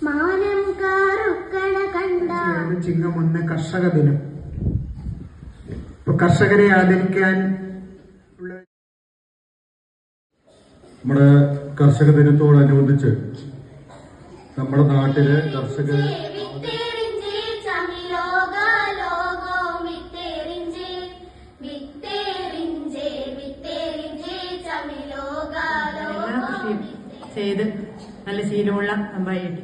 മാനം കാറുക്കണ കണ്ട ചിങ്ങം 1 കർഷക ദിനം. ഇപ്പൊ കർഷകരെ ആദരിക്കാൻ നമ്മുടെ കർഷക ദിനത്തോടനുബന്ധിച്ച് നമ്മുടെ നാട്ടിലെ കർഷകരെ ചെയ്ത് നല്ല ശീലമുള്ള അമ്പായിട്ട്